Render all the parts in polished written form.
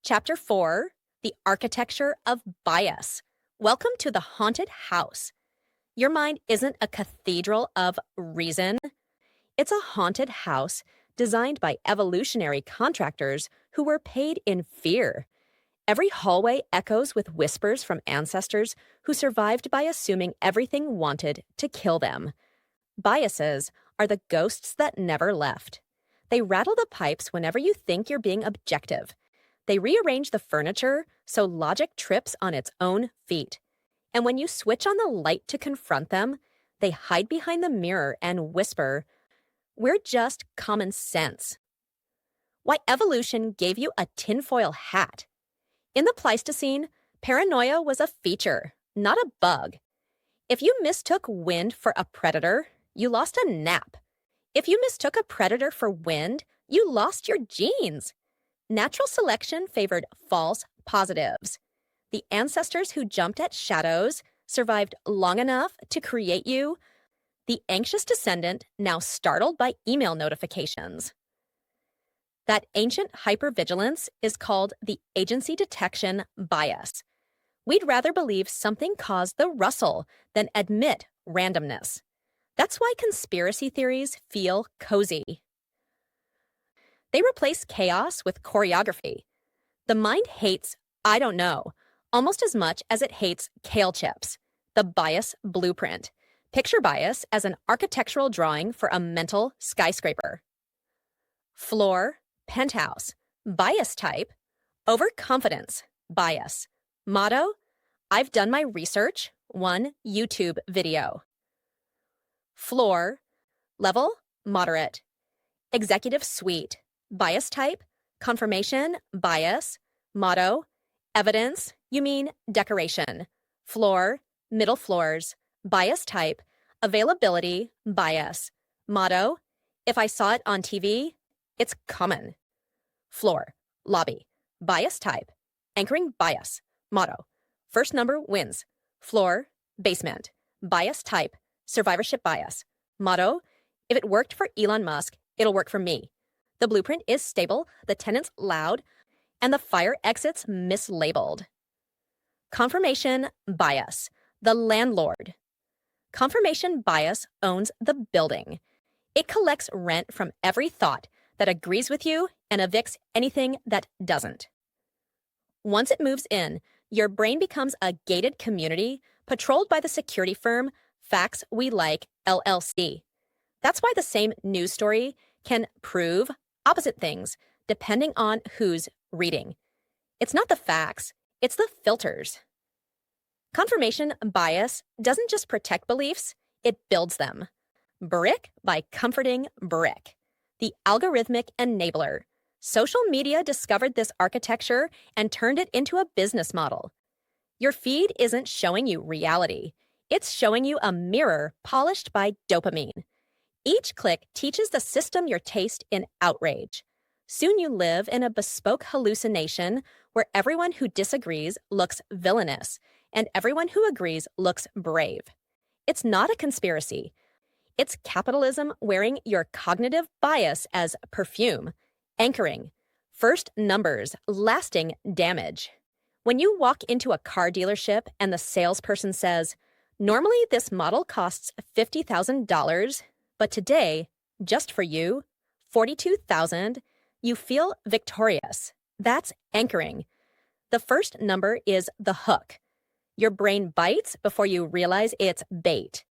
Chapter 4, The Architecture of Bias. Welcome to the haunted house. Your mind isn't a cathedral of reason. It's a haunted house designed by evolutionary contractors who were paid in fear. Every hallway echoes with whispers from ancestors who survived by assuming everything wanted to kill them. Biases are the ghosts that never left. They rattle the pipes whenever you think you're being objective. They rearrange the furniture so logic trips on its own feet. And when you switch on the light to confront them, they hide behind the mirror and whisper, "We're just common sense." Why evolution gave you a tinfoil hat. In the Pleistocene, paranoia was a feature, not a bug. If you mistook wind for a predator, you lost a nap. If you mistook a predator for wind, you lost your genes. Natural selection favored false positives. The ancestors who jumped at shadows survived long enough to create you, the anxious descendant now startled by email notifications. That ancient hypervigilance is called the agency detection bias. We'd rather believe something caused the rustle than admit randomness. That's why conspiracy theories feel cozy. They replace chaos with choreography. The mind hates "I don't know" almost as much as it hates kale chips. The bias blueprint. Picture bias as an architectural drawing for a mental skyscraper. Floor, penthouse. Bias type, overconfidence, bias. Motto, I've done my research, one YouTube video. Floor, level, moderate. Executive suite, bias type, confirmation, bias. Motto, evidence, you mean decoration. Floor, middle floors, bias type, availability, bias. Motto, if I saw it on TV, it's common. Floor, lobby, bias type, anchoring bias. Motto, first number wins. Floor, basement, bias type, survivorship bias. Motto, if it worked for Elon Musk, it'll work for me. The blueprint is stable, the tenants loud, and the fire exits mislabeled. Confirmation bias, the landlord. Confirmation bias owns the building. It collects rent from every thought that agrees with you and evicts anything that doesn't. Once it moves in, your brain becomes a gated community patrolled by the security firm Facts We Like LLC. That's why the same news story can prove opposite things depending on who's reading. It's not the facts, it's the filters. Confirmation bias doesn't just protect beliefs, it builds them. Brick by comforting brick. The algorithmic enabler. Social media discovered this architecture and turned it into a business model. Your feed isn't showing you reality. It's showing you a mirror polished by dopamine. Each click teaches the system your taste in outrage. Soon you live in a bespoke hallucination where everyone who disagrees looks villainous and everyone who agrees looks brave. It's not a conspiracy. It's capitalism wearing your cognitive bias as perfume. Anchoring. First numbers, lasting damage. When you walk into a car dealership and the salesperson says, "Normally this model costs $50,000, but today, just for you, $42,000, you feel victorious." That's anchoring. The first number is the hook. Your brain bites before you realize it's bait.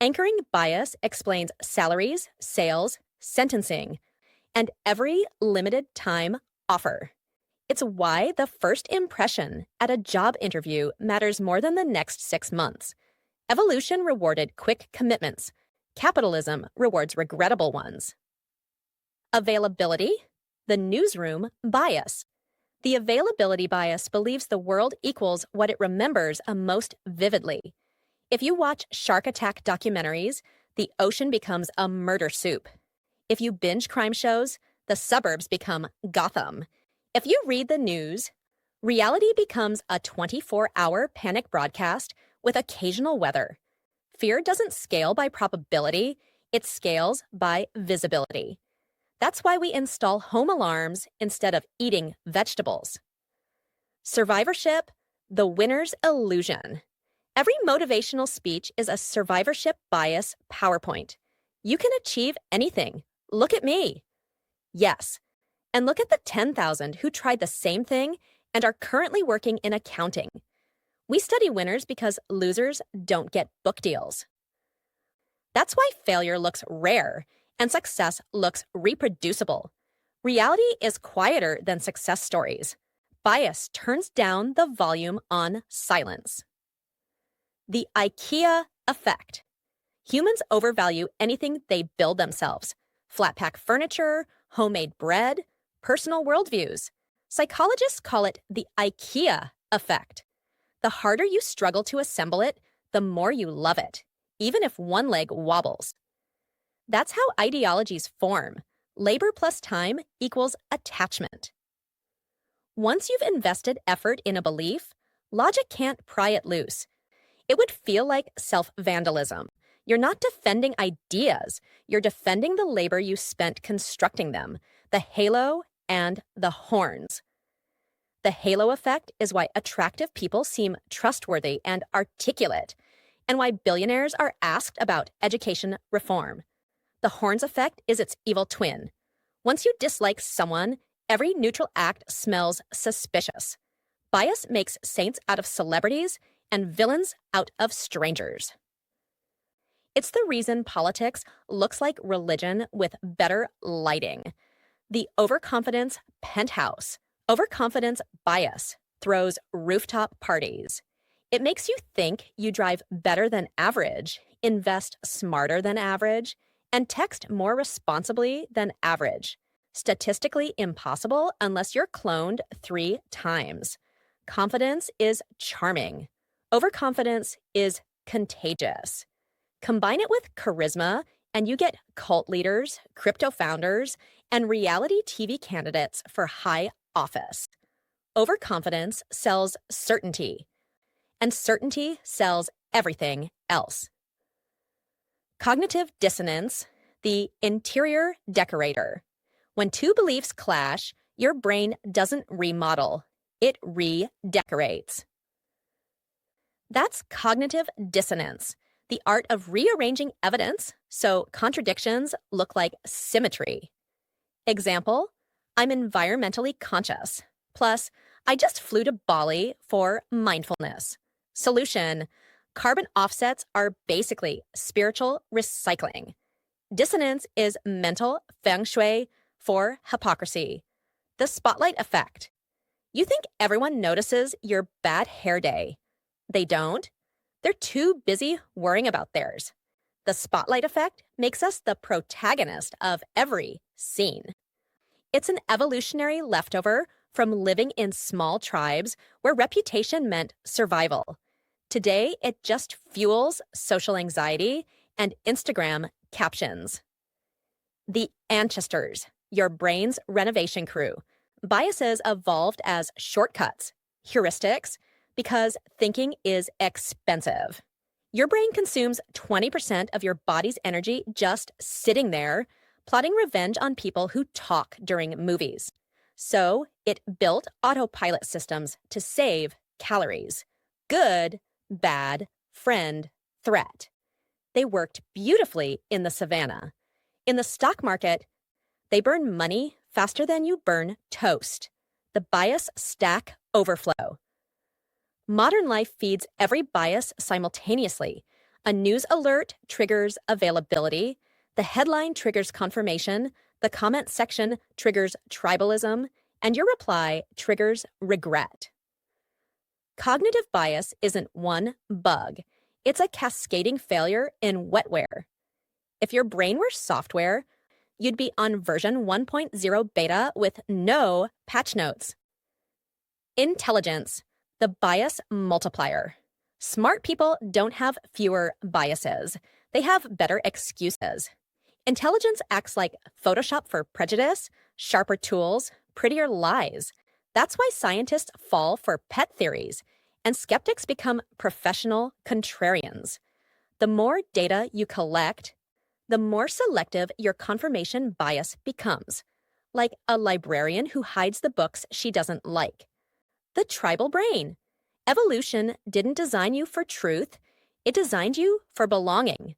Anchoring bias explains salaries, sales, sentencing, and every limited time offer. It's why the first impression at a job interview matters more than the next 6 months. Evolution rewarded quick commitments. Capitalism rewards regrettable ones. Availability, the newsroom bias. The availability bias believes the world equals what it remembers most vividly. If you watch shark attack documentaries, the ocean becomes a murder soup. If you binge crime shows, the suburbs become Gotham. If you read the news, reality becomes a 24-hour panic broadcast with occasional weather. Fear doesn't scale by probability, it scales by visibility. That's why we install home alarms instead of eating vegetables. Survivorship, the winner's illusion. Every motivational speech is a survivorship bias PowerPoint. You can achieve anything. Look at me. Yes. And look at the 10,000 who tried the same thing and are currently working in accounting. We study winners because losers don't get book deals. That's why failure looks rare and success looks reproducible. Reality is quieter than success stories. Bias turns down the volume on silence. The IKEA effect. Humans overvalue anything they build themselves. Flat pack furniture, homemade bread, personal worldviews. Psychologists call it the IKEA effect. The harder you struggle to assemble it, the more you love it, even if one leg wobbles. That's how ideologies form. Labor plus time equals attachment. Once you've invested effort in a belief, logic can't pry it loose. It would feel like self-vandalism. You're not defending ideas. You're defending the labor you spent constructing them, the halo and the horns. The halo effect is why attractive people seem trustworthy and articulate, and why billionaires are asked about education reform. The horns effect is its evil twin. Once you dislike someone, every neutral act smells suspicious. Bias makes saints out of celebrities and villains out of strangers. It's the reason politics looks like religion with better lighting. The overconfidence penthouse. Overconfidence bias throws rooftop parties. It makes you think you drive better than average, invest smarter than average, and text more responsibly than average. Statistically impossible unless you're cloned 3 times. Confidence is charming. Overconfidence is contagious. Combine it with charisma, and you get cult leaders, crypto founders, and reality TV candidates for high office. Overconfidence sells certainty, and certainty sells everything else. Cognitive dissonance, the interior decorator. When two beliefs clash, your brain doesn't remodel, it redecorates. That's cognitive dissonance, the art of rearranging evidence so contradictions look like symmetry. Example, I'm environmentally conscious. Plus, I just flew to Bali for mindfulness. Solution, carbon offsets are basically spiritual recycling. Dissonance is mental feng shui for hypocrisy. The spotlight effect. You think everyone notices your bad hair day. They don't. They're too busy worrying about theirs. The spotlight effect makes us the protagonist of every scene. It's an evolutionary leftover from living in small tribes where reputation meant survival. Today, it just fuels social anxiety and Instagram captions. The ancestors, your brain's renovation crew. Biases evolved as shortcuts, heuristics, because thinking is expensive. Your brain consumes 20% of your body's energy just sitting there, plotting revenge on people who talk during movies. So it built autopilot systems to save calories. Good, bad, friend, threat. They worked beautifully in the savannah. In the stock market, they burn money faster than you burn toast. The bias stack overflow. Modern life feeds every bias simultaneously. A news alert triggers availability. The headline triggers confirmation. The comment section triggers tribalism. And your reply triggers regret. Cognitive bias isn't one bug. It's a cascading failure in wetware. If your brain were software, you'd be on version 1.0 beta with no patch notes. Intelligence, the bias multiplier. Smart people don't have fewer biases. They have better excuses. Intelligence acts like Photoshop for prejudice, sharper tools, prettier lies. That's why scientists fall for pet theories, and skeptics become professional contrarians. The more data you collect, the more selective your confirmation bias becomes, like a librarian who hides the books she doesn't like. The tribal brain. Evolution didn't design you for truth, it designed you for belonging.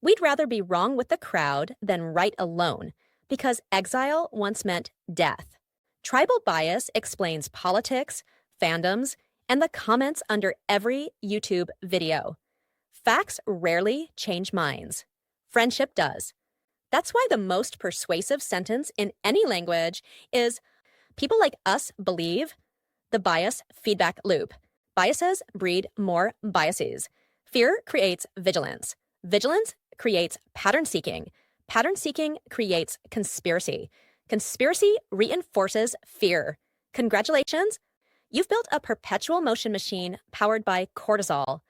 We'd rather be wrong with the crowd than right alone, because exile once meant death. Tribal bias explains politics, fandoms, and the comments under every YouTube video. Facts rarely change minds. Friendship does. That's why the most persuasive sentence in any language is, "People like us believe." The bias feedback loop. Biases breed more biases. Fear creates vigilance. Vigilance creates pattern seeking. Pattern seeking creates conspiracy. Conspiracy reinforces fear. Congratulations, you've built a perpetual motion machine powered by cortisol.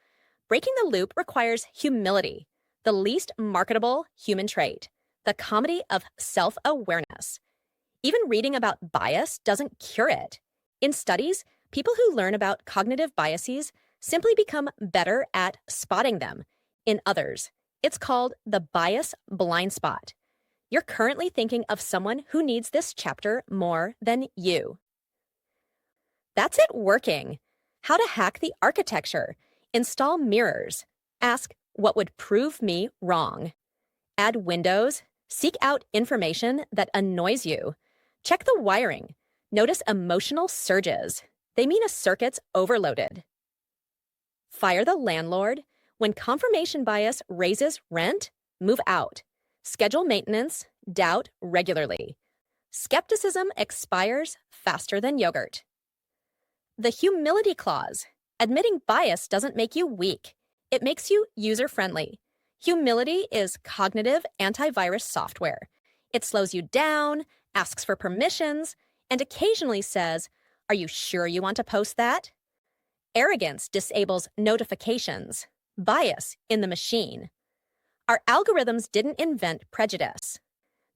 Breaking the loop requires humility, the least marketable human trait, the comedy of self-awareness. Even reading about bias doesn't cure it. In studies, people who learn about cognitive biases simply become better at spotting them in others. It's called the bias blind spot. You're currently thinking of someone who needs this chapter more than you. That's it working. How to hack the architecture. Install mirrors. Ask, what would prove me wrong? Add windows. Seek out information that annoys you. Check the wiring. Notice emotional surges. They mean a circuit's overloaded. Fire the landlord. When confirmation bias raises rent, move out. Schedule maintenance, doubt regularly. Skepticism expires faster than yogurt. The humility clause. Admitting bias doesn't make you weak. It makes you user-friendly. Humility is cognitive antivirus software. It slows you down, asks for permissions, and occasionally says, "Are you sure you want to post that?" Arrogance disables notifications. Bias in the machine. Our algorithms didn't invent prejudice.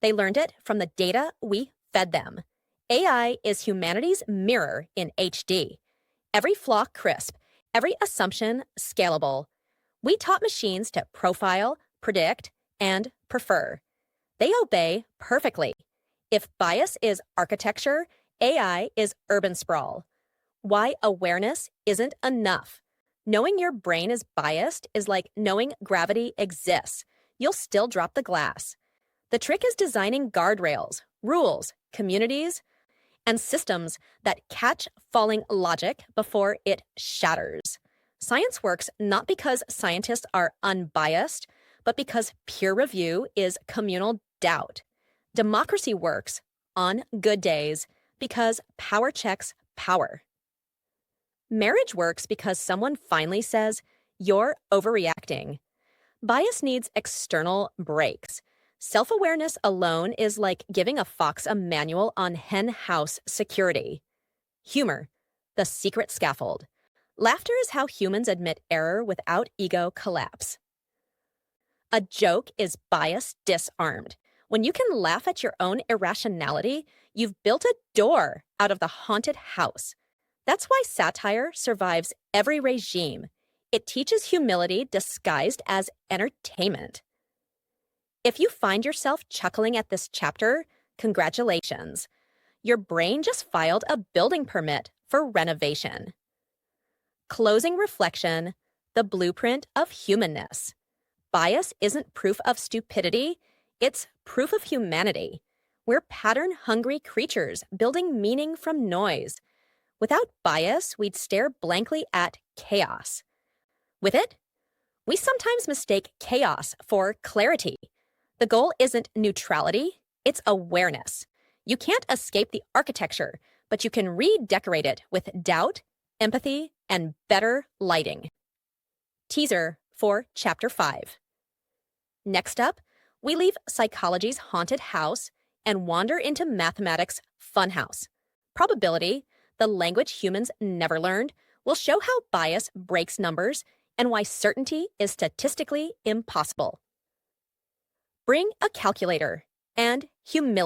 They learned it from the data we fed them. AI is humanity's mirror in HD. Every flaw crisp, every assumption scalable. We taught machines to profile, predict, and prefer. They obey perfectly. If bias is architecture, AI is urban sprawl. Why awareness isn't enough. Knowing your brain is biased is like knowing gravity exists. You'll still drop the glass. The trick is designing guardrails, rules, communities, and systems that catch falling logic before it shatters. Science works not because scientists are unbiased, but because peer review is communal doubt. Democracy works on good days because power checks power. Marriage works because someone finally says, "You're overreacting." Bias needs external brakes. Self-awareness alone is like giving a fox a manual on hen house security. Humor, the secret scaffold. Laughter is how humans admit error without ego collapse. A joke is bias disarmed. When you can laugh at your own irrationality, you've built a door out of the haunted house. That's why satire survives every regime. It teaches humility disguised as entertainment. If you find yourself chuckling at this chapter, congratulations. Your brain just filed a building permit for renovation. Closing reflection, the blueprint of humanness. Bias isn't proof of stupidity, it's proof of humanity. We're pattern-hungry creatures building meaning from noise. Without bias, we'd stare blankly at chaos. With it, we sometimes mistake chaos for clarity. The goal isn't neutrality, it's awareness. You can't escape the architecture, but you can redecorate it with doubt, empathy, and better lighting. Teaser for Chapter 5. Next up, we leave psychology's haunted house and wander into mathematics' funhouse. Probability, the language humans never learned, will show how bias breaks numbers and why certainty is statistically impossible. Bring a calculator and humility.